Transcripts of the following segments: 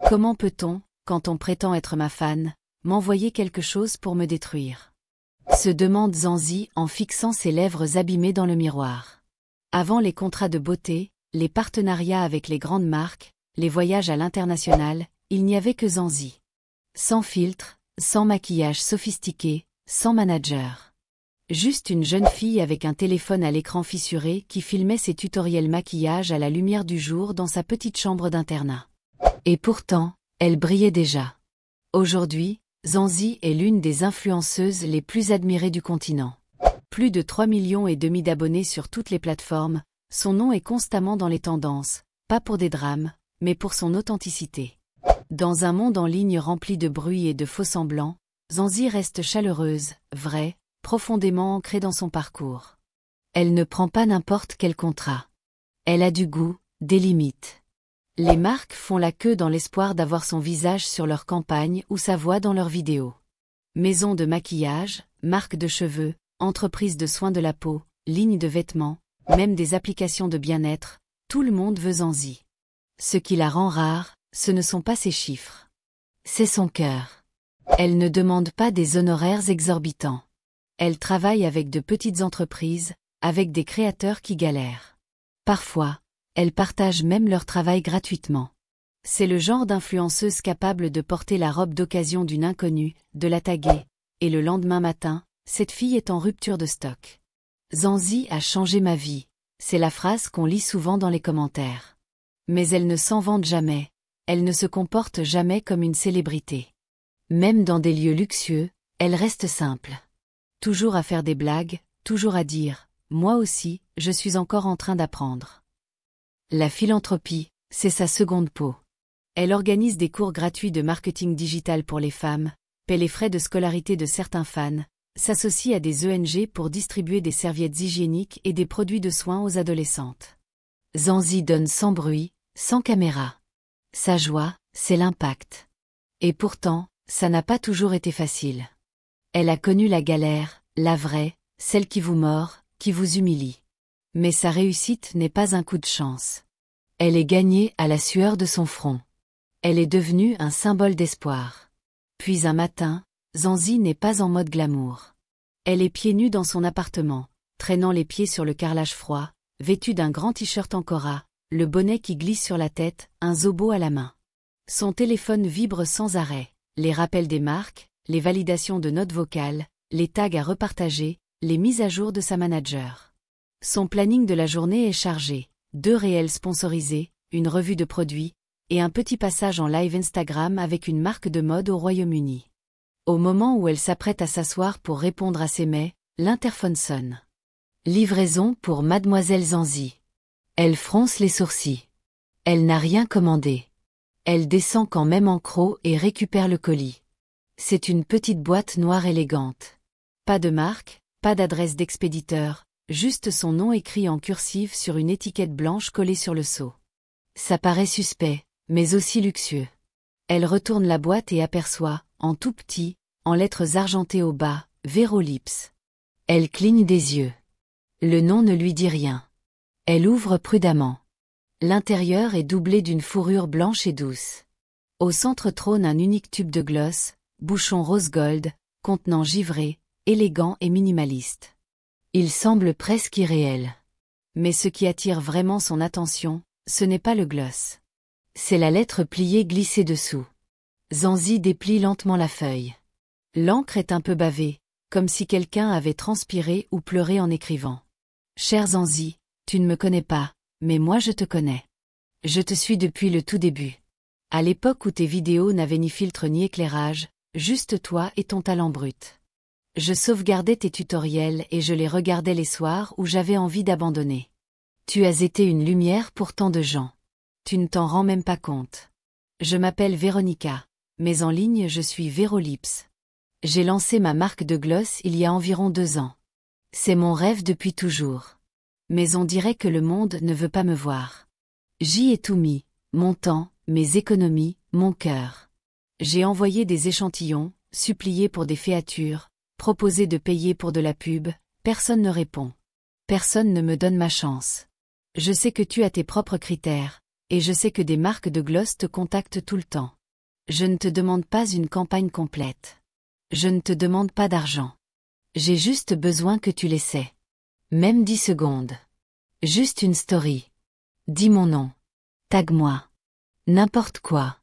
Comment peut-on, quand on prétend être ma fan, m'envoyer quelque chose pour me détruire? Se demande Zanzi en fixant ses lèvres abîmées dans le miroir. Avant les contrats de beauté, les partenariats avec les grandes marques, les voyages à l'international, il n'y avait que Zanzi. Sans filtre, sans maquillage sophistiqué, sans manager. Juste une jeune fille avec un téléphone à l'écran fissuré qui filmait ses tutoriels maquillage à la lumière du jour dans sa petite chambre d'internat. Et pourtant, elle brillait déjà. Aujourd'hui, Zanzi est l'une des influenceuses les plus admirées du continent. Plus de 3,5 millions d'abonnés sur toutes les plateformes, son nom est constamment dans les tendances, pas pour des drames, mais pour son authenticité. Dans un monde en ligne rempli de bruit et de faux-semblants, Zanzi reste chaleureuse, vraie, profondément ancrée dans son parcours. Elle ne prend pas n'importe quel contrat. Elle a du goût, des limites. Les marques font la queue dans l'espoir d'avoir son visage sur leur campagne ou sa voix dans leurs vidéos. Maisons de maquillage, marques de cheveux, entreprises de soins de la peau, lignes de vêtements, même des applications de bien-être, tout le monde veut Zanzi. Ce qui la rend rare, ce ne sont pas ses chiffres. C'est son cœur. Elle ne demande pas des honoraires exorbitants. Elle travaille avec de petites entreprises, avec des créateurs qui galèrent. Parfois, elle partage même leur travail gratuitement. C'est le genre d'influenceuse capable de porter la robe d'occasion d'une inconnue, de la taguer, et le lendemain matin, cette fille est en rupture de stock. Zanzi a changé ma vie, c'est la phrase qu'on lit souvent dans les commentaires. Mais elle ne s'en vante jamais, elle ne se comporte jamais comme une célébrité. Même dans des lieux luxueux, elle reste simple. Toujours à faire des blagues, toujours à dire « moi aussi, je suis encore en train d'apprendre ». La philanthropie, c'est sa seconde peau. Elle organise des cours gratuits de marketing digital pour les femmes, paie les frais de scolarité de certains fans, s'associe à des ONG pour distribuer des serviettes hygiéniques et des produits de soins aux adolescentes. Zanzi donne sans bruit, sans caméra. Sa joie, c'est l'impact. Et pourtant, ça n'a pas toujours été facile. Elle a connu la galère, la vraie, celle qui vous mord, qui vous humilie. Mais sa réussite n'est pas un coup de chance. Elle est gagnée à la sueur de son front. Elle est devenue un symbole d'espoir. Puis un matin, Zanzi n'est pas en mode glamour. Elle est pieds nus dans son appartement, traînant les pieds sur le carrelage froid, vêtue d'un grand t-shirt en cora, le bonnet qui glisse sur la tête, un zobo à la main. Son téléphone vibre sans arrêt, les rappels des marques, les validations de notes vocales, les tags à repartager, les mises à jour de sa manager. Son planning de la journée est chargé, 2 réels sponsorisés, une revue de produits, et un petit passage en live Instagram avec une marque de mode au Royaume-Uni. Au moment où elle s'apprête à s'asseoir pour répondre à ses mails, l'interphone sonne. Livraison pour Mademoiselle Zanzi. Elle fronce les sourcils. Elle n'a rien commandé. Elle descend quand même en croc et récupère le colis. C'est une petite boîte noire élégante. Pas de marque, pas d'adresse d'expéditeur, juste son nom écrit en cursive sur une étiquette blanche collée sur le seau. Ça paraît suspect, mais aussi luxueux. Elle retourne la boîte et aperçoit, en tout petit, en lettres argentées au bas, Vérolips. Elle cligne des yeux. Le nom ne lui dit rien. Elle ouvre prudemment. L'intérieur est doublé d'une fourrure blanche et douce. Au centre trône un unique tube de gloss, bouchon rose gold, contenant givré, élégant et minimaliste. Il semble presque irréel. Mais ce qui attire vraiment son attention, ce n'est pas le gloss. C'est la lettre pliée glissée dessous. Zanzi déplie lentement la feuille. L'encre est un peu bavée, comme si quelqu'un avait transpiré ou pleuré en écrivant. Cher Zanzi, tu ne me connais pas, mais moi je te connais. Je te suis depuis le tout début. À l'époque où tes vidéos n'avaient ni filtre ni éclairage, juste toi et ton talent brut. Je sauvegardais tes tutoriels et je les regardais les soirs où j'avais envie d'abandonner. Tu as été une lumière pour tant de gens. Tu ne t'en rends même pas compte. Je m'appelle Véronica, mais en ligne je suis Vérolips. J'ai lancé ma marque de gloss il y a environ 2 ans. C'est mon rêve depuis toujours. Mais on dirait que le monde ne veut pas me voir. J'y ai tout mis, mon temps, mes économies, mon cœur. J'ai envoyé des échantillons, supplié pour des féatures, proposé de payer pour de la pub, personne ne répond. Personne ne me donne ma chance. Je sais que tu as tes propres critères, et je sais que des marques de gloss te contactent tout le temps. Je ne te demande pas une campagne complète. Je ne te demande pas d'argent. J'ai juste besoin que tu l'essaies. Même 10 secondes. Juste une story. Dis mon nom. Tag-moi. N'importe quoi.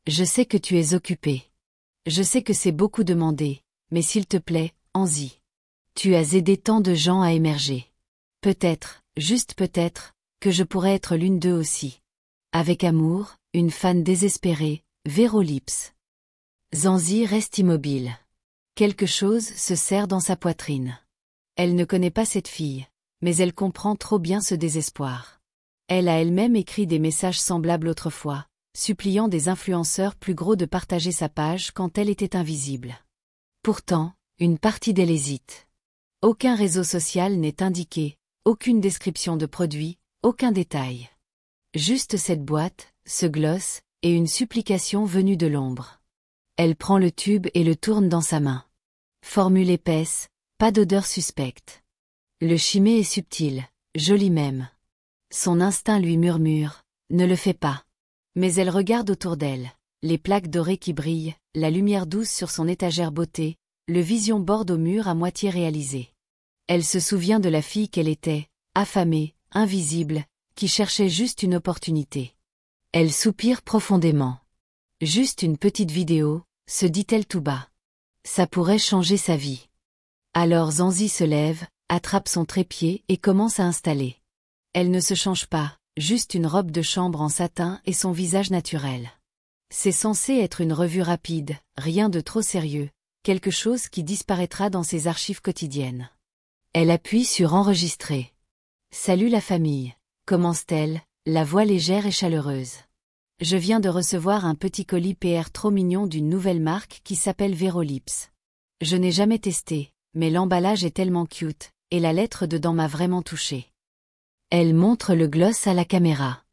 Je sais que tu es occupé. Je sais que c'est beaucoup demandé, mais s'il te plaît, en-y. Tu as aidé tant de gens à émerger. Peut-être, juste peut-être, que je pourrais être l'une d'eux aussi. Avec amour, une fan désespérée, Vero Lips. Zanzi reste immobile. Quelque chose se serre dans sa poitrine. Elle ne connaît pas cette fille, mais elle comprend trop bien ce désespoir. Elle a elle-même écrit des messages semblables autrefois, suppliant des influenceurs plus gros de partager sa page quand elle était invisible. Pourtant, une partie d'elle hésite. Aucun réseau social n'est indiqué, aucune description de produit, aucun détail. Juste cette boîte, ce gloss, et une supplication venue de l'ombre. Elle prend le tube et le tourne dans sa main. Formule épaisse, pas d'odeur suspecte. Le chimé est subtil, joli même. Son instinct lui murmure, ne le fais pas. Mais elle regarde autour d'elle, les plaques dorées qui brillent, la lumière douce sur son étagère beauté, le vision board au mur à moitié réalisé. Elle se souvient de la fille qu'elle était, affamée, invisible, qui cherchait juste une opportunité. Elle soupire profondément. Juste une petite vidéo, se dit-elle tout bas. Ça pourrait changer sa vie. Alors Zanzi se lève, attrape son trépied et commence à installer. Elle ne se change pas, juste une robe de chambre en satin et son visage naturel. C'est censé être une revue rapide, rien de trop sérieux, quelque chose qui disparaîtra dans ses archives quotidiennes. Elle appuie sur enregistrer. Salut la famille, commence-t-elle, la voix légère et chaleureuse. Je viens de recevoir un petit colis PR trop mignon d'une nouvelle marque qui s'appelle Vero Lips. Je n'ai jamais testé, mais l'emballage est tellement cute, et la lettre dedans m'a vraiment touchée. Elle montre le gloss à la caméra.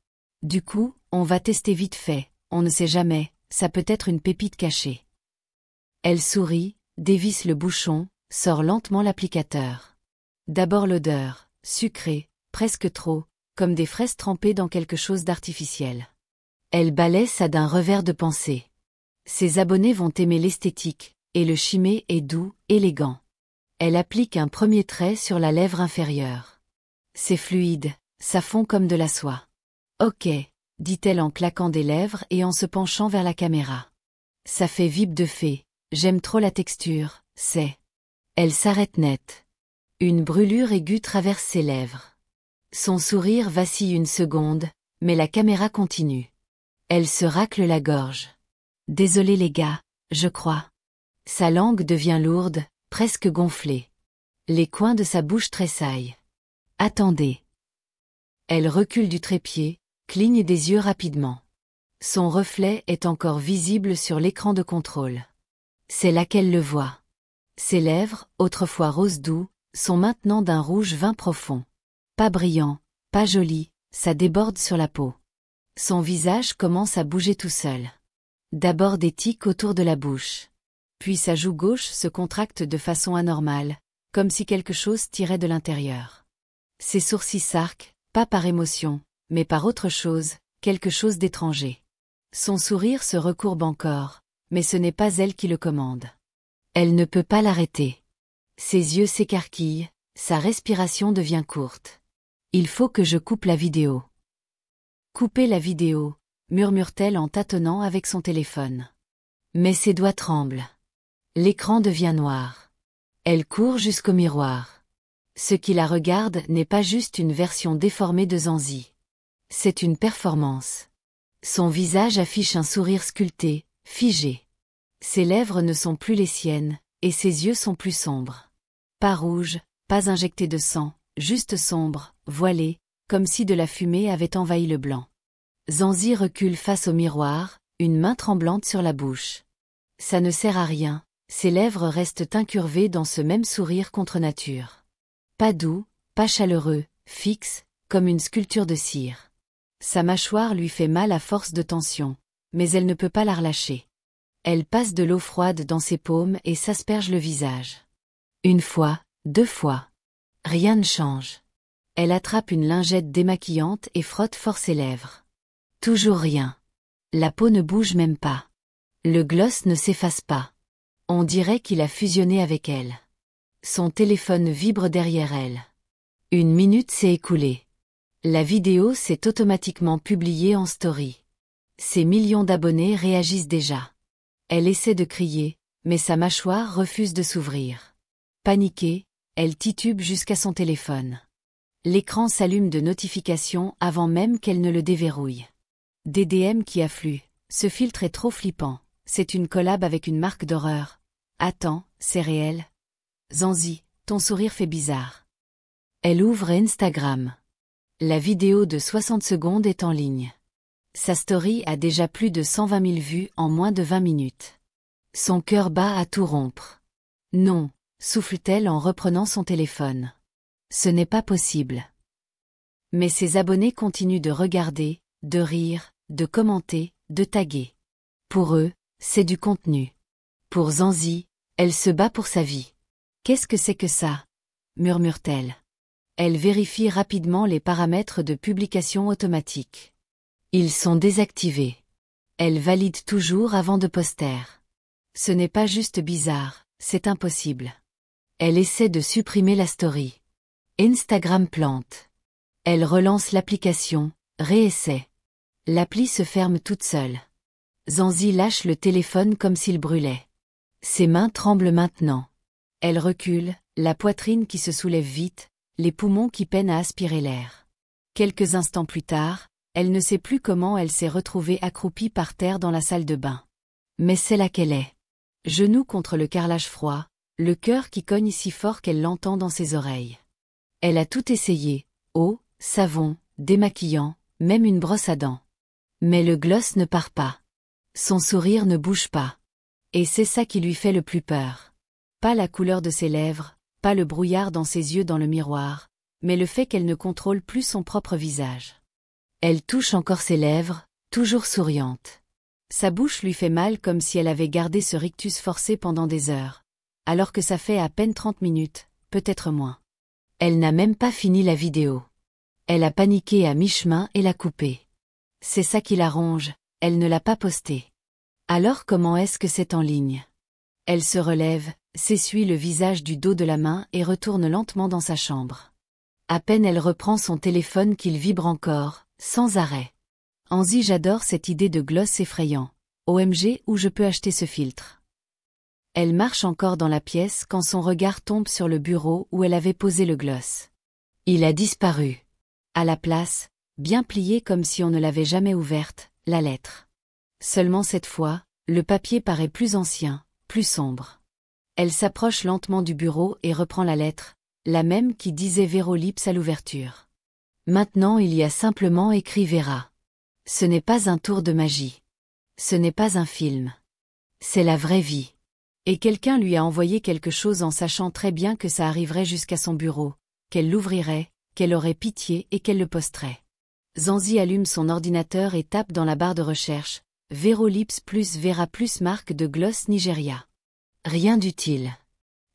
Du coup, on va tester vite fait, on ne sait jamais, ça peut être une pépite cachée. Elle sourit, dévisse le bouchon, sort lentement l'applicateur. D'abord l'odeur, sucrée, presque trop, comme des fraises trempées dans quelque chose d'artificiel. Elle balaie ça d'un revers de pensée. Ses abonnés vont aimer l'esthétique, et le chimé est doux, élégant. Elle applique un premier trait sur la lèvre inférieure. C'est fluide, ça fond comme de la soie. Ok, dit-elle en claquant des lèvres et en se penchant vers la caméra. Ça fait vibe de fée, j'aime trop la texture, c'est. Elle s'arrête net. Une brûlure aiguë traverse ses lèvres. Son sourire vacille une seconde, mais la caméra continue. Elle se racle la gorge. Désolé les gars, je crois. Sa langue devient lourde, presque gonflée. Les coins de sa bouche tressaillent. Attendez. Elle recule du trépied, cligne des yeux rapidement. Son reflet est encore visible sur l'écran de contrôle. C'est là qu'elle le voit. Ses lèvres, autrefois rose doux, sont maintenant d'un rouge vin profond. Pas brillant, pas joli, ça déborde sur la peau. Son visage commence à bouger tout seul. D'abord des tics autour de la bouche. Puis sa joue gauche se contracte de façon anormale, comme si quelque chose tirait de l'intérieur. Ses sourcils s'arquent, pas par émotion, mais par autre chose, quelque chose d'étranger. Son sourire se recourbe encore, mais ce n'est pas elle qui le commande. Elle ne peut pas l'arrêter. Ses yeux s'écarquillent, sa respiration devient courte. Il faut que je coupe la vidéo. Couper la vidéo, murmure-t-elle en tâtonnant avec son téléphone. Mais ses doigts tremblent. L'écran devient noir. Elle court jusqu'au miroir. Ce qui la regarde n'est pas juste une version déformée de Zanzi. C'est une performance. Son visage affiche un sourire sculpté, figé. Ses lèvres ne sont plus les siennes, et ses yeux sont plus sombres. Pas rouges, pas injectés de sang, juste sombres, voilés, comme si de la fumée avait envahi le blanc. Zanzi recule face au miroir, une main tremblante sur la bouche. Ça ne sert à rien, ses lèvres restent incurvées dans ce même sourire contre nature. Pas doux, pas chaleureux, fixe, comme une sculpture de cire. Sa mâchoire lui fait mal à force de tension, mais elle ne peut pas la relâcher. Elle passe de l'eau froide dans ses paumes et s'asperge le visage. Une fois, 2 fois. Rien ne change. Elle attrape une lingette démaquillante et frotte fort ses lèvres. Toujours rien. La peau ne bouge même pas. Le gloss ne s'efface pas. On dirait qu'il a fusionné avec elle. Son téléphone vibre derrière elle. 1 minute s'est écoulée. La vidéo s'est automatiquement publiée en story. Ses millions d'abonnés réagissent déjà. Elle essaie de crier, mais sa mâchoire refuse de s'ouvrir. Paniquée, elle titube jusqu'à son téléphone. L'écran s'allume de notifications avant même qu'elle ne le déverrouille. Des DM qui affluent. Ce filtre est trop flippant. C'est une collab avec une marque d'horreur. Attends, c'est réel. Zanzi, ton sourire fait bizarre. Elle ouvre Instagram. La vidéo de 60 secondes est en ligne. Sa story a déjà plus de 120 000 vues en moins de 20 minutes. Son cœur bat à tout rompre. Non, souffle-t-elle en reprenant son téléphone. Ce n'est pas possible. Mais ses abonnés continuent de regarder, de rire, de commenter, de taguer. Pour eux, c'est du contenu. Pour Zanzi, elle se bat pour sa vie. Qu'est-ce que c'est que ça? Murmure-t-elle. Elle vérifie rapidement les paramètres de publication automatique. Ils sont désactivés. Elle valide toujours avant de poster. Ce n'est pas juste bizarre, c'est impossible. Elle essaie de supprimer la story. Instagram plante. Elle relance l'application, réessaie. L'appli se ferme toute seule. Zanzi lâche le téléphone comme s'il brûlait. Ses mains tremblent maintenant. Elle recule, la poitrine qui se soulève vite, les poumons qui peinent à aspirer l'air. Quelques instants plus tard, elle ne sait plus comment elle s'est retrouvée accroupie par terre dans la salle de bain. Mais c'est là qu'elle est. Genoux contre le carrelage froid, le cœur qui cogne si fort qu'elle l'entend dans ses oreilles. Elle a tout essayé, eau, savon, démaquillant, même une brosse à dents. Mais le gloss ne part pas. Son sourire ne bouge pas. Et c'est ça qui lui fait le plus peur. Pas la couleur de ses lèvres, pas le brouillard dans ses yeux dans le miroir, mais le fait qu'elle ne contrôle plus son propre visage. Elle touche encore ses lèvres, toujours souriante. Sa bouche lui fait mal comme si elle avait gardé ce rictus forcé pendant des heures, alors que ça fait à peine 30 minutes, peut-être moins. Elle n'a même pas fini la vidéo. Elle a paniqué à mi-chemin et l'a coupée. C'est ça qui la ronge, elle ne l'a pas postée. Alors comment est-ce que c'est en ligne? Elle se relève, s'essuie le visage du dos de la main et retourne lentement dans sa chambre. À peine elle reprend son téléphone qu'il vibre encore, sans arrêt. Anzi, j'adore cette idée de gloss effrayant. OMG, où je peux acheter ce filtre? Elle marche encore dans la pièce quand son regard tombe sur le bureau où elle avait posé le gloss. Il a disparu. À la place, bien pliée comme si on ne l'avait jamais ouverte, la lettre. Seulement cette fois, le papier paraît plus ancien, plus sombre. Elle s'approche lentement du bureau et reprend la lettre, la même qui disait Vérolips à l'ouverture. Maintenant il y a simplement écrit Vera. Ce n'est pas un tour de magie. Ce n'est pas un film. C'est la vraie vie. Et quelqu'un lui a envoyé quelque chose en sachant très bien que ça arriverait jusqu'à son bureau, qu'elle l'ouvrirait, qu'elle aurait pitié et qu'elle le posterait. Zanzi allume son ordinateur et tape dans la barre de recherche, Vérolips plus Vera plus marque de gloss Nigeria. Rien d'utile.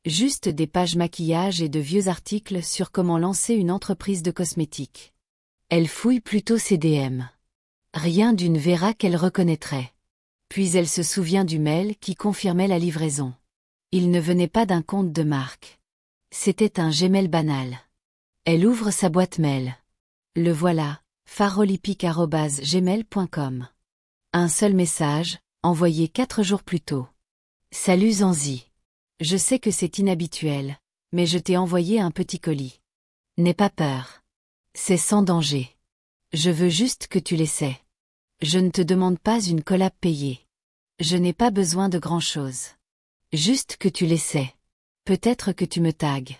Juste des pages maquillage et de vieux articles sur comment lancer une entreprise de cosmétiques. Elle fouille plutôt ses DM. Rien d'une Vera qu'elle reconnaîtrait. Puis elle se souvient du mail qui confirmait la livraison. Il ne venait pas d'un compte de marque. C'était un Gmail banal. Elle ouvre sa boîte mail. Le voilà, farolipic@gmail.com. Un seul message, envoyé 4 jours plus tôt. Salut Zanzi. Je sais que c'est inhabituel, mais je t'ai envoyé un petit colis. N'aie pas peur. C'est sans danger. Je veux juste que tu l'essaies. Je ne te demande pas une collab payée. Je n'ai pas besoin de grand-chose. Juste que tu l'essaies. Peut-être que tu me tagues.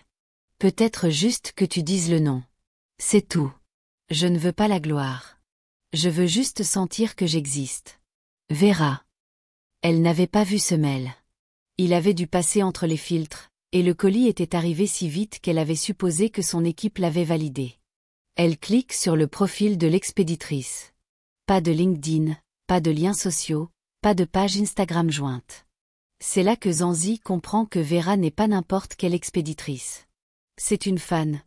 Peut-être juste que tu dises le nom. C'est tout. Je ne veux pas la gloire. Je veux juste sentir que j'existe. Vera. Elle n'avait pas vu ce mail. Il avait dû passer entre les filtres, et le colis était arrivé si vite qu'elle avait supposé que son équipe l'avait validé. Elle clique sur le profil de l'expéditrice. Pas de LinkedIn, pas de liens sociaux, pas de page Instagram jointe. C'est là que Zanzi comprend que Vera n'est pas n'importe quelle expéditrice. C'est une fan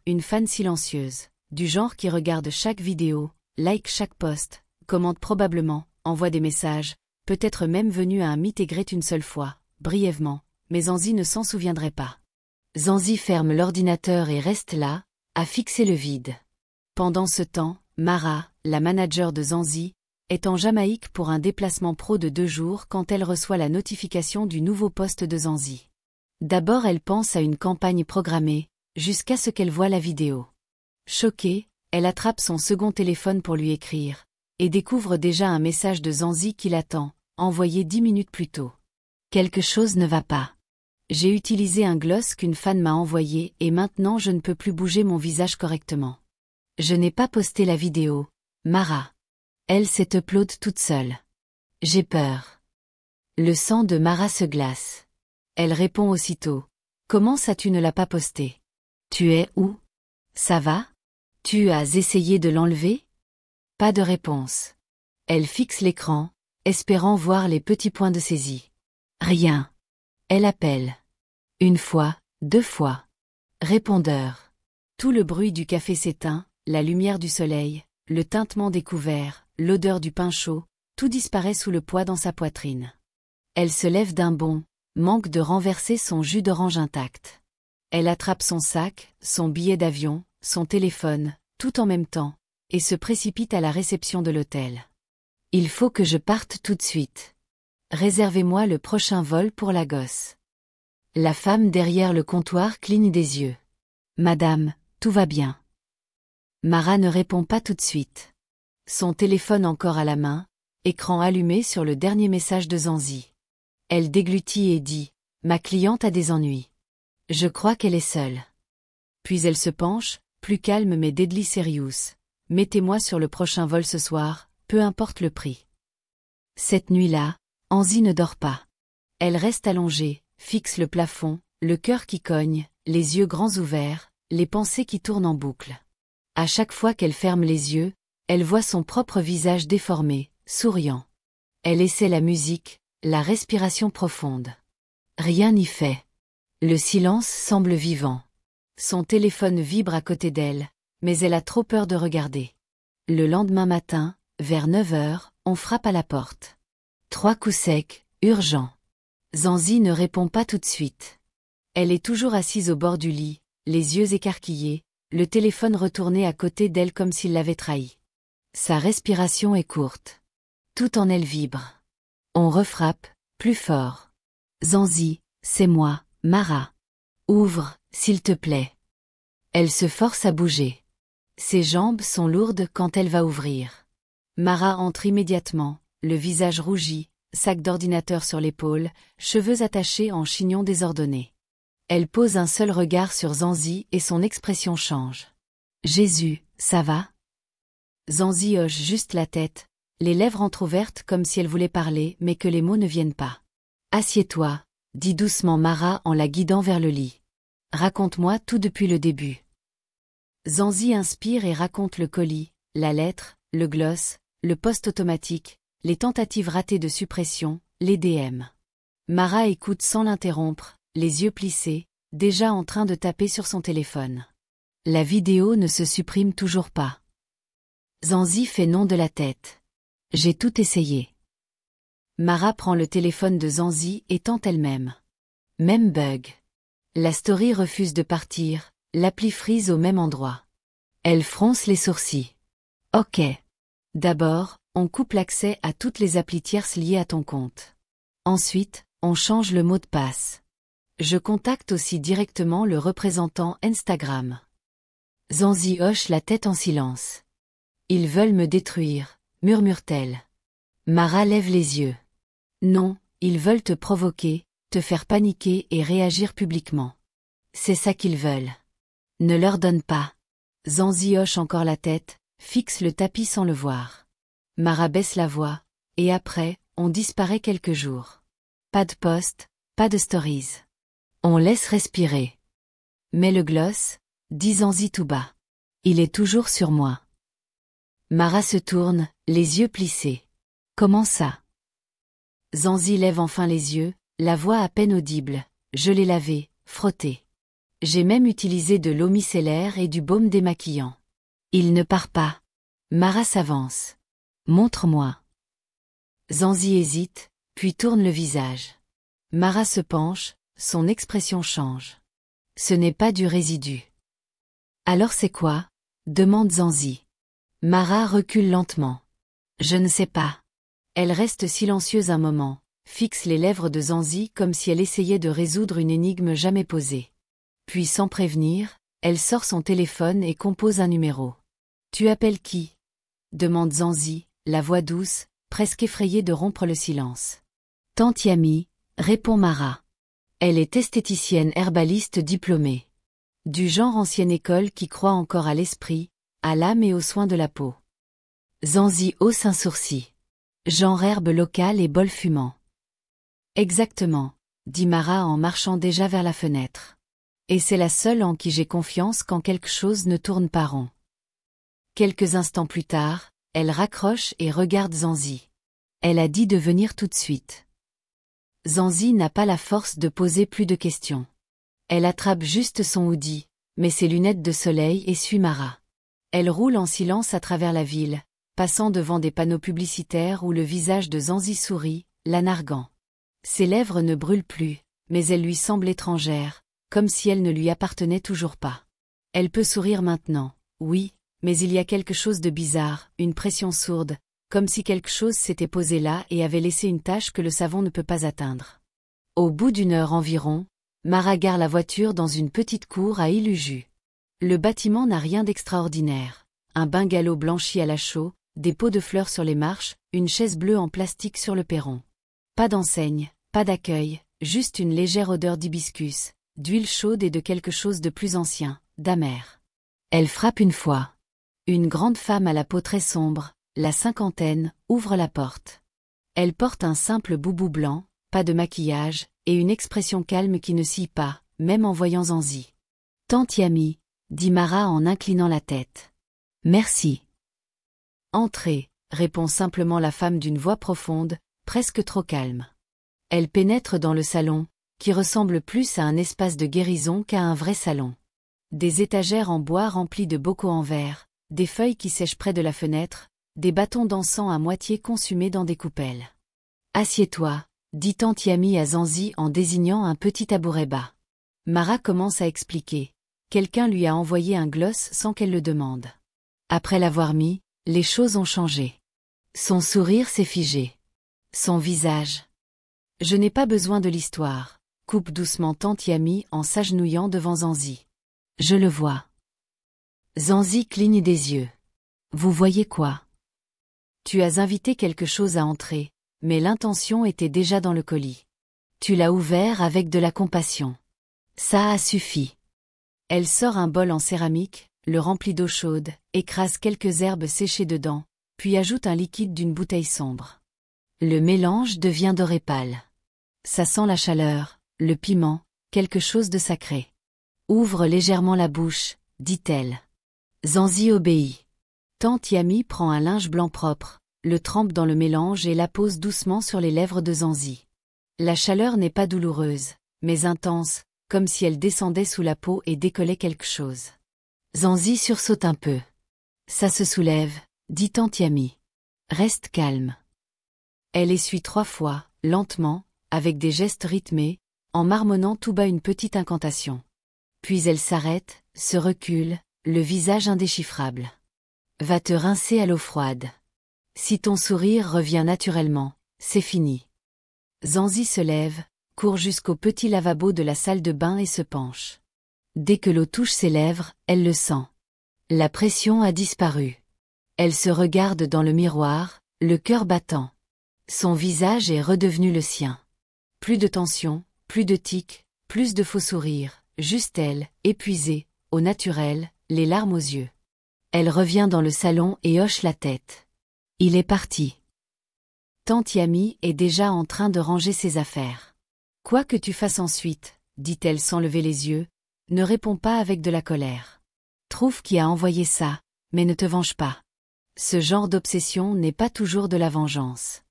silencieuse, du genre qui regarde chaque vidéo, like chaque post, commente probablement, envoie des messages, peut-être même venu à un meet et greet une seule fois, brièvement, mais Zanzi ne s'en souviendrait pas. Zanzi ferme l'ordinateur et reste là, à fixer le vide. Pendant ce temps, Mara, la manager de Zanzi, est en Jamaïque pour un déplacement pro de 2 jours quand elle reçoit la notification du nouveau poste de Zanzi. D'abord elle pense à une campagne programmée, jusqu'à ce qu'elle voie la vidéo. Choquée, elle attrape son second téléphone pour lui écrire, et découvre déjà un message de Zanzi qui l'attend, envoyé 10 minutes plus tôt. Quelque chose ne va pas. J'ai utilisé un gloss qu'une fan m'a envoyé et maintenant je ne peux plus bouger mon visage correctement. Je n'ai pas posté la vidéo, Mara. Elle s'est upload toute seule. J'ai peur. Le sang de Mara se glace. Elle répond aussitôt. Comment ça tu ne l'as pas posté? Tu es où? Ça va? Tu as essayé de l'enlever? Pas de réponse. Elle fixe l'écran, espérant voir les petits points de saisie. Rien. Elle appelle. 1 fois, 2 fois. Répondeur. Tout le bruit du café s'éteint, la lumière du soleil, le tintement des couverts, l'odeur du pain chaud, tout disparaît sous le poids dans sa poitrine. Elle se lève d'un bond, manque de renverser son jus d'orange intact. Elle attrape son sac, son billet d'avion, son téléphone, tout en même temps, et se précipite à la réception de l'hôtel. Il faut que je parte tout de suite. Réservez-moi le prochain vol pour Lagos. La femme derrière le comptoir cligne des yeux. Madame, tout va bien. Mara ne répond pas tout de suite. Son téléphone encore à la main, écran allumé sur le dernier message de Zanzi. Elle déglutit et dit, ma cliente a des ennuis. Je crois qu'elle est seule. Puis elle se penche, plus calme mais deadly serious. Mettez-moi sur le prochain vol ce soir, peu importe le prix. Cette nuit-là, Anzi ne dort pas. Elle reste allongée, fixe le plafond, le cœur qui cogne, les yeux grands ouverts, les pensées qui tournent en boucle. À chaque fois qu'elle ferme les yeux, elle voit son propre visage déformé, souriant. Elle essaie la musique, la respiration profonde. Rien n'y fait. Le silence semble vivant. Son téléphone vibre à côté d'elle, mais elle a trop peur de regarder. Le lendemain matin, vers 9 heures, on frappe à la porte. 3 coups secs, urgent. Zanzi ne répond pas tout de suite. Elle est toujours assise au bord du lit, les yeux écarquillés, le téléphone retourné à côté d'elle comme s'il l'avait trahi. Sa respiration est courte. Tout en elle vibre. On refrappe, plus fort. Zanzi, c'est moi, Mara. Ouvre, s'il te plaît. Elle se force à bouger. Ses jambes sont lourdes quand elle va ouvrir. Mara entre immédiatement, le visage rougi, sac d'ordinateur sur l'épaule, cheveux attachés en chignon désordonné. Elle pose un seul regard sur Zanzi et son expression change. Jésus, ça va? Zanzi hoche juste la tête, les lèvres entr'ouvertes comme si elle voulait parler mais que les mots ne viennent pas. Assieds-toi, dit doucement Mara en la guidant vers le lit. Raconte-moi tout depuis le début. Zanzi inspire et raconte le colis, la lettre, le gloss, le poste automatique, les tentatives ratées de suppression, les DM. Mara écoute sans l'interrompre, les yeux plissés, déjà en train de taper sur son téléphone. La vidéo ne se supprime toujours pas. Zanzi fait non de la tête. J'ai tout essayé. Mara prend le téléphone de Zanzi et tente elle-même. Même bug. La story refuse de partir, l'appli freeze au même endroit. Elle fronce les sourcils. Ok. D'abord, on coupe l'accès à toutes les applis tierces liées à ton compte. Ensuite, on change le mot de passe. Je contacte aussi directement le représentant Instagram. Zanzi hoche la tête en silence. Ils veulent me détruire, murmure-t-elle. Mara lève les yeux. Non, ils veulent te provoquer, te faire paniquer et réagir publiquement. C'est ça qu'ils veulent. Ne leur donne pas. Zanzi hoche encore la tête, fixe le tapis sans le voir. Mara baisse la voix, et après, on disparaît quelques jours. Pas de post, pas de stories. On laisse respirer. Mais le gloss, dit Zanzi tout bas. Il est toujours sur moi. Mara se tourne, les yeux plissés. Comment ça? Zanzi lève enfin les yeux, la voix à peine audible. Je l'ai lavé, frotté. J'ai même utilisé de l'eau micellaire et du baume démaquillant. Il ne part pas. Mara s'avance. Montre-moi. Zanzi hésite, puis tourne le visage. Mara se penche, son expression change. Ce n'est pas du résidu. Alors c'est quoi? Demande Zanzi. Mara recule lentement. Je ne sais pas. Elle reste silencieuse un moment, fixe les lèvres de Zanzi comme si elle essayait de résoudre une énigme jamais posée. Puis sans prévenir, elle sort son téléphone et compose un numéro. Tu appelles qui? Demande Zanzi, la voix douce, presque effrayée de rompre le silence. Tante Yami, répond Mara. Elle est esthéticienne herbaliste diplômée. Du genre ancienne école qui croit encore à l'esprit, à l'âme et aux soins de la peau. Zanzi hausse un sourcil. Genre herbe locale et bol fumant. Exactement, dit Mara en marchant déjà vers la fenêtre. Et c'est la seule en qui j'ai confiance quand quelque chose ne tourne pas rond. Quelques instants plus tard, elle raccroche et regarde Zanzi. Elle a dit de venir tout de suite. Zanzi n'a pas la force de poser plus de questions. Elle attrape juste son hoodie, met ses lunettes de soleil et suit Mara. Elle roule en silence à travers la ville, passant devant des panneaux publicitaires où le visage de Zanzi sourit, la narguant. Ses lèvres ne brûlent plus, mais elles lui semblent étrangères, comme si elles ne lui appartenaient toujours pas. Elle peut sourire maintenant, oui, mais il y a quelque chose de bizarre, une pression sourde, comme si quelque chose s'était posé là et avait laissé une tache que le savon ne peut pas atteindre. Au bout d'une heure environ, Mara gare la voiture dans une petite cour à Iluju. Le bâtiment n'a rien d'extraordinaire. Un bungalow blanchi à la chaux, des pots de fleurs sur les marches, une chaise bleue en plastique sur le perron. Pas d'enseigne, pas d'accueil, juste une légère odeur d'hibiscus, d'huile chaude et de quelque chose de plus ancien, d'amer. Elle frappe une fois. Une grande femme à la peau très sombre, la cinquantaine, ouvre la porte. Elle porte un simple boubou blanc, pas de maquillage, et une expression calme qui ne scie pas, même en voyant Zanzi. Tante Yami, dit Mara en inclinant la tête. Merci. Entrez, répond simplement la femme d'une voix profonde, presque trop calme. Elle pénètre dans le salon, qui ressemble plus à un espace de guérison qu'à un vrai salon. Des étagères en bois remplies de bocaux en verre, des feuilles qui sèchent près de la fenêtre, des bâtons d'encens à moitié consumés dans des coupelles. Assieds-toi, dit tante Yami à Zanzi en désignant un petit tabouret bas. Mara commence à expliquer. Quelqu'un lui a envoyé un gloss sans qu'elle le demande. Après l'avoir mis, les choses ont changé. Son sourire s'est figé. Son visage. Je n'ai pas besoin de l'histoire, coupe doucement tante Yami en s'agenouillant devant Zanzi. Je le vois. Zanzi cligne des yeux. Vous voyez quoi? Tu as invité quelque chose à entrer, mais l'intention était déjà dans le colis. Tu l'as ouvert avec de la compassion. Ça a suffi. Elle sort un bol en céramique, le remplit d'eau chaude, écrase quelques herbes séchées dedans, puis ajoute un liquide d'une bouteille sombre. Le mélange devient doré pâle. Ça sent la chaleur, le piment, quelque chose de sacré. Ouvre légèrement la bouche, dit-elle. Zanzi obéit. Tante Yami prend un linge blanc propre, le trempe dans le mélange et la pose doucement sur les lèvres de Zanzi. La chaleur n'est pas douloureuse, mais intense, comme si elle descendait sous la peau et décollait quelque chose. Zanzi sursaute un peu. Ça se soulève, dit tante Yami. Reste calme. Elle essuie 3 fois, lentement, avec des gestes rythmés, en marmonnant tout bas une petite incantation. Puis elle s'arrête, se recule, le visage indéchiffrable. Va te rincer à l'eau froide. Si ton sourire revient naturellement, c'est fini. Zanzi se lève, court jusqu'au petit lavabo de la salle de bain et se penche. Dès que l'eau touche ses lèvres, elle le sent. La pression a disparu. Elle se regarde dans le miroir, le cœur battant. Son visage est redevenu le sien. Plus de tension, plus de tics, plus de faux sourires, juste elle, épuisée, au naturel, les larmes aux yeux. Elle revient dans le salon et hoche la tête. Il est parti. Tante Yami est déjà en train de ranger ses affaires. Quoi que tu fasses ensuite, dit-elle sans lever les yeux, ne réponds pas avec de la colère. Trouve qui a envoyé ça, mais ne te venge pas. Ce genre d'obsession n'est pas toujours de la vengeance.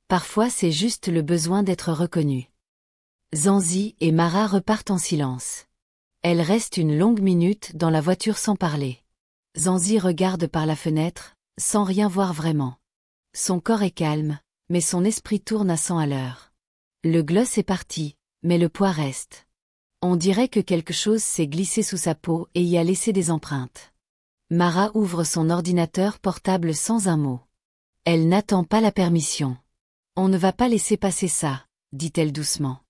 Parfois c'est juste le besoin d'être reconnu. Zanzi et Mara repartent en silence. Elle reste une longue minute dans la voiture sans parler. Zanzi regarde par la fenêtre, sans rien voir vraiment. Son corps est calme, mais son esprit tourne à 100 à l'heure. Le gloss est parti, mais le poids reste. On dirait que quelque chose s'est glissé sous sa peau et y a laissé des empreintes. Mara ouvre son ordinateur portable sans un mot. Elle n'attend pas la permission. On ne va pas laisser passer ça, dit-elle doucement.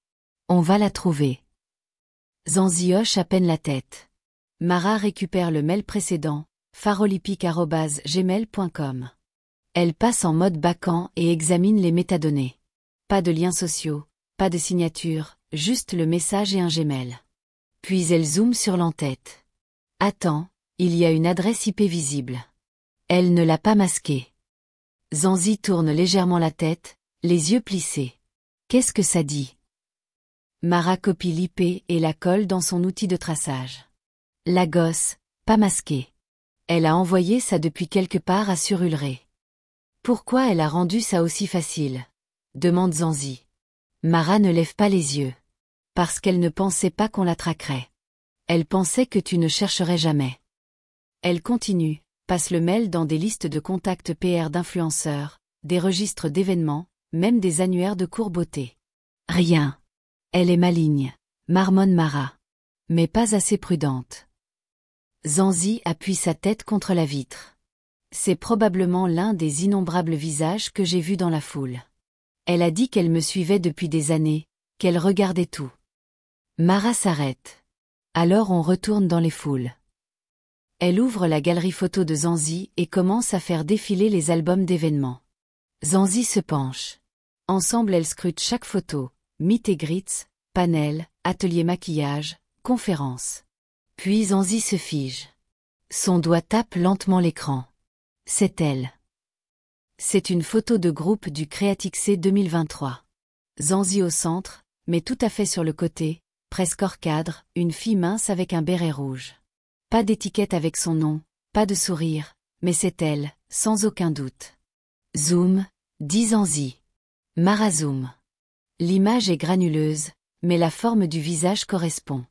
On va la trouver. Zanzi hoche à peine la tête. Mara récupère le mail précédent, farolippic@gmail.com. Elle passe en mode bacan et examine les métadonnées. Pas de liens sociaux, pas de signature, juste le message et un Gmail. Puis elle zoome sur l'entête. Attends, il y a une adresse IP visible. Elle ne l'a pas masquée. Zanzi tourne légèrement la tête, les yeux plissés. Qu'est-ce que ça dit? Mara copie l'IP et la colle dans son outil de traçage. La gosse, pas masquée. Elle a envoyé ça depuis quelque part à Surulré. Pourquoi elle a rendu ça aussi facile? Demande Zanzi. Mara ne lève pas les yeux. Parce qu'elle ne pensait pas qu'on la traquerait. Elle pensait que tu ne chercherais jamais. Elle continue, passe le mail dans des listes de contacts PR d'influenceurs, des registres d'événements, même des annuaires de cours beauté. Rien. Elle est maligne, marmonne Mara. Mais pas assez prudente. Zanzi appuie sa tête contre la vitre. C'est probablement l'un des innombrables visages que j'ai vus dans la foule. Elle a dit qu'elle me suivait depuis des années, qu'elle regardait tout. Mara s'arrête. Alors on retourne dans les foules. Elle ouvre la galerie photo de Zanzi et commence à faire défiler les albums d'événements. Zanzi se penche. Ensemble elles scrutent chaque photo, meet et greets, panel, atelier maquillage, conférence. Puis Zanzi se fige. Son doigt tape lentement l'écran. C'est elle. C'est une photo de groupe du Creatixé 2023. Zanzi au centre, mais tout à fait sur le côté, presque hors cadre, une fille mince avec un béret rouge. Pas d'étiquette avec son nom, pas de sourire, mais c'est elle, sans aucun doute. Zoom, dit Zanzi. Mara zoom. L'image est granuleuse, mais la forme du visage correspond.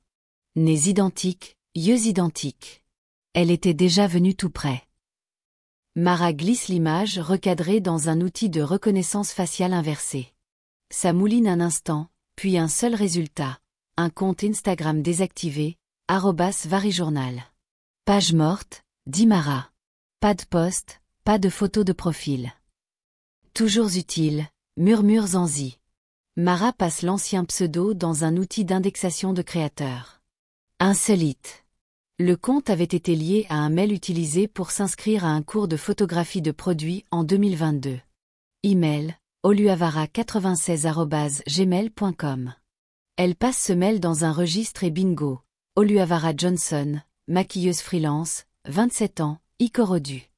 Nez identiques, yeux identiques. Elle était déjà venue tout près. Mara glisse l'image recadrée dans un outil de reconnaissance faciale inversée. Ça mouline un instant, puis un seul résultat. Un compte Instagram désactivé, @varijournal. Page morte, dit Mara. Pas de post, pas de photo de profil. Toujours utile, murmure Zanzi. Mara passe l'ancien pseudo dans un outil d'indexation de créateurs. Insolite. Le compte avait été lié à un mail utilisé pour s'inscrire à un cours de photographie de produits en 2022. Email, oluavara96@gmail.com. Elle passe ce mail dans un registre et bingo. Oluavara Johnson, maquilleuse freelance, 27 ans, Ikorodu.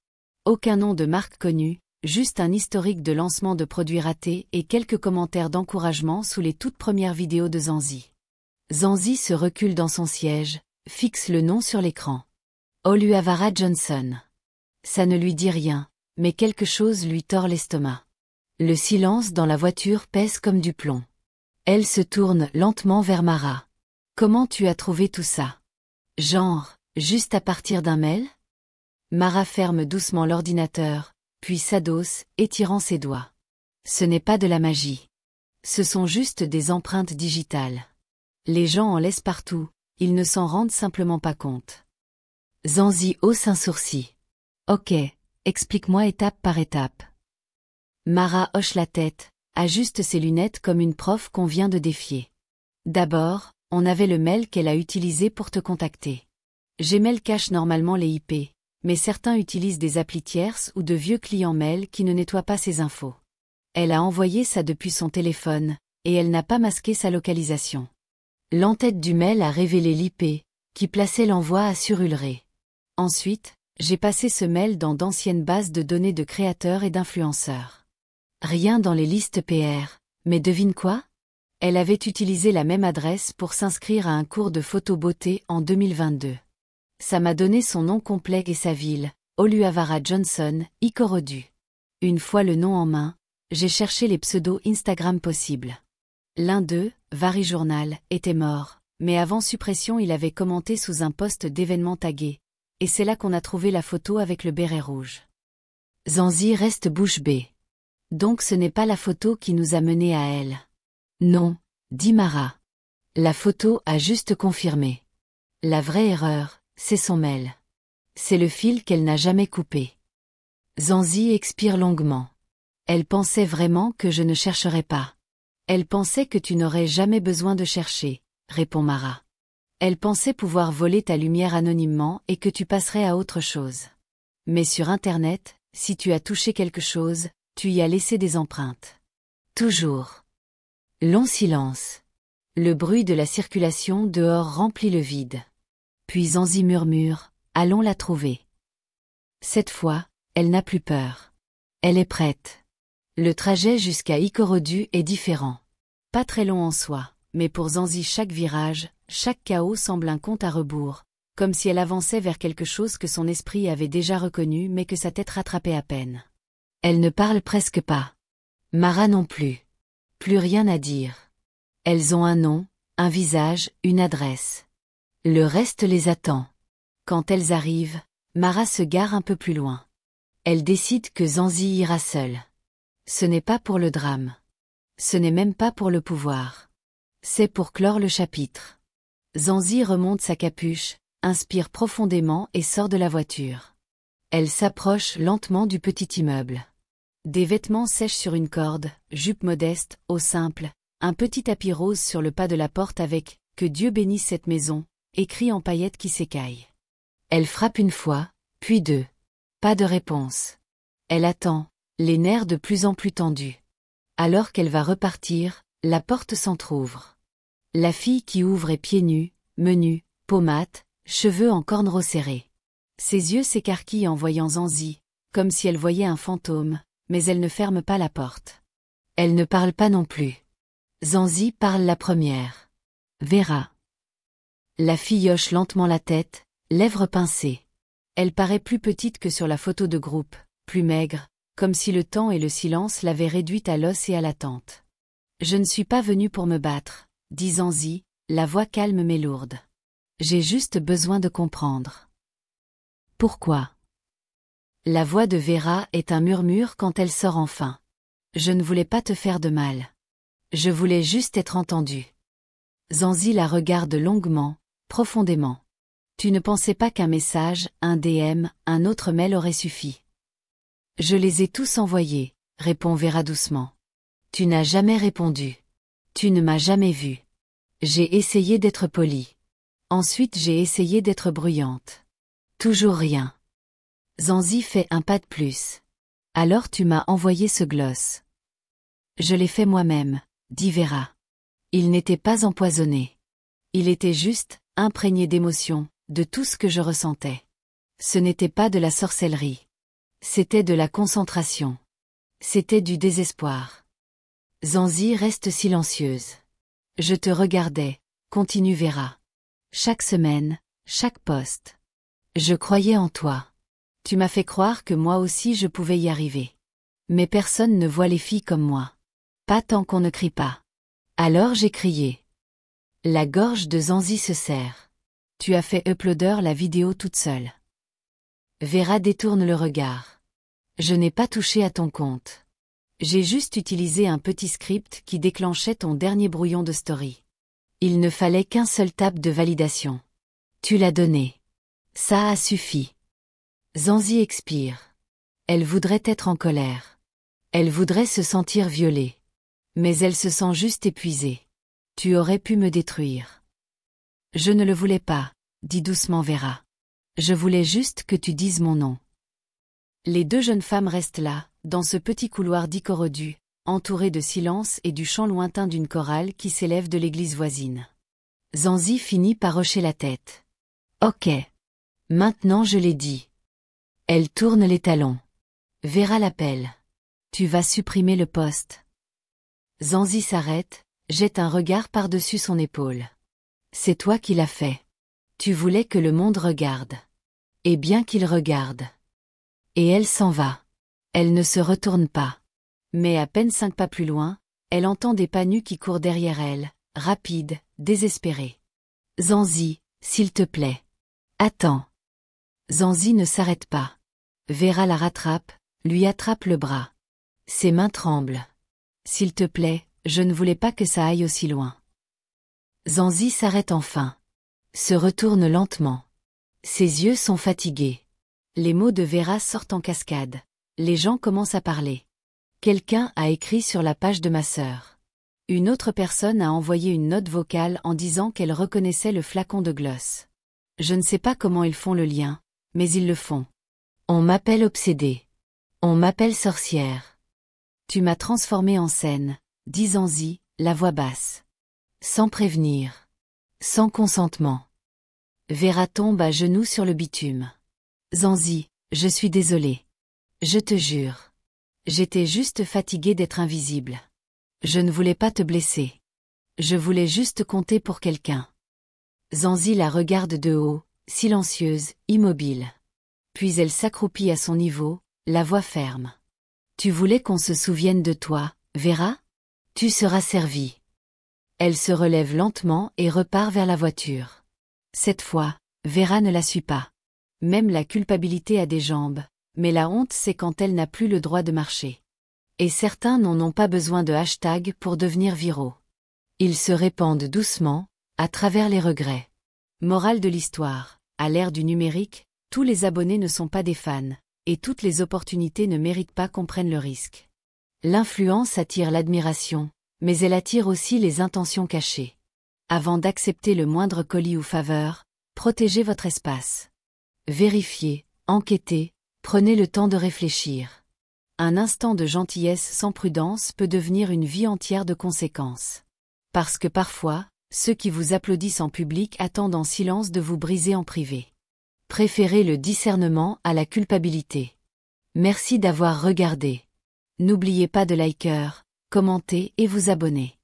Aucun nom de marque connue, juste un historique de lancement de produits ratés et quelques commentaires d'encouragement sous les toutes premières vidéos de Zanzi. Zanzi se recule dans son siège, fixe le nom sur l'écran. Oluavara Johnson. Ça ne lui dit rien, mais quelque chose lui tord l'estomac. Le silence dans la voiture pèse comme du plomb. Elle se tourne lentement vers Mara. Comment tu as trouvé tout ça? Genre, juste à partir d'un mail? Mara ferme doucement l'ordinateur, puis s'adosse, étirant ses doigts. Ce n'est pas de la magie. Ce sont juste des empreintes digitales. Les gens en laissent partout, ils ne s'en rendent simplement pas compte. Zanzi hausse un sourcil. Ok, explique-moi étape par étape. Mara hoche la tête, ajuste ses lunettes comme une prof qu'on vient de défier. D'abord, on avait le mail qu'elle a utilisé pour te contacter. Gmail cache normalement les IP, mais certains utilisent des applis tierces ou de vieux clients mail qui ne nettoient pas ces infos. Elle a envoyé ça depuis son téléphone, et elle n'a pas masqué sa localisation. L'entête du mail a révélé l'IP, qui plaçait l'envoi à Surulré. Ensuite, j'ai passé ce mail dans d'anciennes bases de données de créateurs et d'influenceurs. Rien dans les listes PR, mais devine quoi? Elle avait utilisé la même adresse pour s'inscrire à un cours de photo beauté en 2022. Ça m'a donné son nom complet et sa ville, Oluavara Johnson, Ikorodu. Une fois le nom en main, j'ai cherché les pseudos Instagram possibles. L'un d'eux, Varijournal, était mort, mais avant suppression il avait commenté sous un post d'événement tagué, et c'est là qu'on a trouvé la photo avec le béret rouge. Zanzi reste bouche bée. Donc ce n'est pas la photo qui nous a menés à elle. Non, dit Mara. La photo a juste confirmé. La vraie erreur, c'est son mail. C'est le fil qu'elle n'a jamais coupé. Zanzi expire longuement. Elle pensait vraiment que je ne chercherais pas. Elle pensait que tu n'aurais jamais besoin de chercher, répond Mara. Elle pensait pouvoir voler ta lumière anonymement et que tu passerais à autre chose. Mais sur Internet, si tu as touché quelque chose, tu y as laissé des empreintes. Toujours. Long silence. Le bruit de la circulation dehors remplit le vide. Puis Zanzi murmure, allons la trouver. Cette fois, elle n'a plus peur. Elle est prête. Le trajet jusqu'à Ikorodu est différent. Pas très long en soi, mais pour Zanzi chaque virage, chaque chaos semble un compte à rebours, comme si elle avançait vers quelque chose que son esprit avait déjà reconnu mais que sa tête rattrapait à peine. Elle ne parle presque pas. Mara non plus. Plus rien à dire. Elles ont un nom, un visage, une adresse. Le reste les attend. Quand elles arrivent, Mara se gare un peu plus loin. Elle décide que Zanzi ira seule. Ce n'est pas pour le drame. Ce n'est même pas pour le pouvoir. C'est pour clore le chapitre. Zanzi remonte sa capuche, inspire profondément et sort de la voiture. Elle s'approche lentement du petit immeuble. Des vêtements sèchent sur une corde, jupe modeste, eau simple, un petit tapis rose sur le pas de la porte avec « Que Dieu bénisse cette maison » écrit en paillettes qui s'écaillent. Elle frappe une fois, puis deux. Pas de réponse. Elle attend, les nerfs de plus en plus tendus. Alors qu'elle va repartir, la porte s'entr'ouvre. La fille qui ouvre est pieds nus, menus, peau mate, cheveux en cornes resserrés. Ses yeux s'écarquillent en voyant Zanzi, comme si elle voyait un fantôme, mais elle ne ferme pas la porte. Elle ne parle pas non plus. Zanzi parle la première. Vera. La fille hoche lentement la tête, lèvres pincées. Elle paraît plus petite que sur la photo de groupe, plus maigre, comme si le temps et le silence l'avaient réduite à l'os et à l'attente. Je ne suis pas venue pour me battre, dit Zanzi, la voix calme mais lourde. J'ai juste besoin de comprendre. Pourquoi? La voix de Vera est un murmure quand elle sort enfin. Je ne voulais pas te faire de mal. Je voulais juste être entendue. Zanzi la regarde longuement, profondément. Tu ne pensais pas qu'un message, un DM, un autre mail aurait suffi? Je les ai tous envoyés, répond Vera doucement. Tu n'as jamais répondu. Tu ne m'as jamais vu. J'ai essayé d'être polie. Ensuite j'ai essayé d'être bruyante. Toujours rien. Zanzi fait un pas de plus. Alors tu m'as envoyé ce gloss. Je l'ai fait moi-même, dit Vera. Il n'était pas empoisonné. Il était juste, imprégné d'émotion, de tout ce que je ressentais. Ce n'était pas de la sorcellerie. C'était de la concentration. C'était du désespoir. Zanzi reste silencieuse. Je te regardais, continue Vera. Chaque semaine, chaque poste. Je croyais en toi. Tu m'as fait croire que moi aussi je pouvais y arriver. Mais personne ne voit les filles comme moi. Pas tant qu'on ne crie pas. Alors j'ai crié. La gorge de Zanzi se serre. Tu as fait uploader la vidéo toute seule. Vera détourne le regard. Je n'ai pas touché à ton compte. J'ai juste utilisé un petit script qui déclenchait ton dernier brouillon de story. Il ne fallait qu'un seul tape de validation. Tu l'as donné. Ça a suffi. Zanzi expire. Elle voudrait être en colère. Elle voudrait se sentir violée. Mais elle se sent juste épuisée. Tu aurais pu me détruire. Je ne le voulais pas, dit doucement Vera. Je voulais juste que tu dises mon nom. Les deux jeunes femmes restent là, dans ce petit couloir d'Ikorodu, entourées de silence et du chant lointain d'une chorale qui s'élève de l'église voisine. Zanzi finit par hocher la tête. Ok. Maintenant je l'ai dit. Elle tourne les talons. Vera l'appelle. Tu vas supprimer le poste. Zanzi s'arrête, jette un regard par-dessus son épaule. C'est toi qui l'as fait. Tu voulais que le monde regarde. Et bien qu'il regarde. Et elle s'en va. Elle ne se retourne pas. Mais à peine 5 pas plus loin, elle entend des pas nus qui courent derrière elle, rapides, désespérés. Zanzi, s'il te plaît. Attends. Zanzi ne s'arrête pas. Vera la rattrape, lui attrape le bras. Ses mains tremblent. S'il te plaît, je ne voulais pas que ça aille aussi loin. Zanzi s'arrête enfin. Se retourne lentement. Ses yeux sont fatigués. Les mots de Vera sortent en cascade. Les gens commencent à parler. Quelqu'un a écrit sur la page de ma sœur. Une autre personne a envoyé une note vocale en disant qu'elle reconnaissait le flacon de gloss. Je ne sais pas comment ils font le lien, mais ils le font. On m'appelle obsédée. On m'appelle sorcière. Tu m'as transformée en scène, dit Zanzi, la voix basse. Sans prévenir. Sans consentement. Vera tombe à genoux sur le bitume. Zanzi, je suis désolée. Je te jure. J'étais juste fatiguée d'être invisible. Je ne voulais pas te blesser. Je voulais juste compter pour quelqu'un. Zanzi la regarde de haut, silencieuse, immobile. Puis elle s'accroupit à son niveau, la voix ferme. Tu voulais qu'on se souvienne de toi, Vera? Tu seras servie. Elle se relève lentement et repart vers la voiture. Cette fois, Vera ne la suit pas. Même la culpabilité a des jambes, mais la honte c'est quand elle n'a plus le droit de marcher. Et certains n'en ont pas besoin de hashtag pour devenir viraux. Ils se répandent doucement, à travers les regrets. Morale de l'histoire, à l'ère du numérique, tous les abonnés ne sont pas des fans, et toutes les opportunités ne méritent pas qu'on prenne le risque. L'influence attire l'admiration, mais elle attire aussi les intentions cachées. Avant d'accepter le moindre colis ou faveur, protégez votre espace. Vérifiez, enquêtez, prenez le temps de réfléchir. Un instant de gentillesse sans prudence peut devenir une vie entière de conséquences. Parce que parfois, ceux qui vous applaudissent en public attendent en silence de vous briser en privé. Préférez le discernement à la culpabilité. Merci d'avoir regardé. N'oubliez pas de liker, commenter et vous abonner.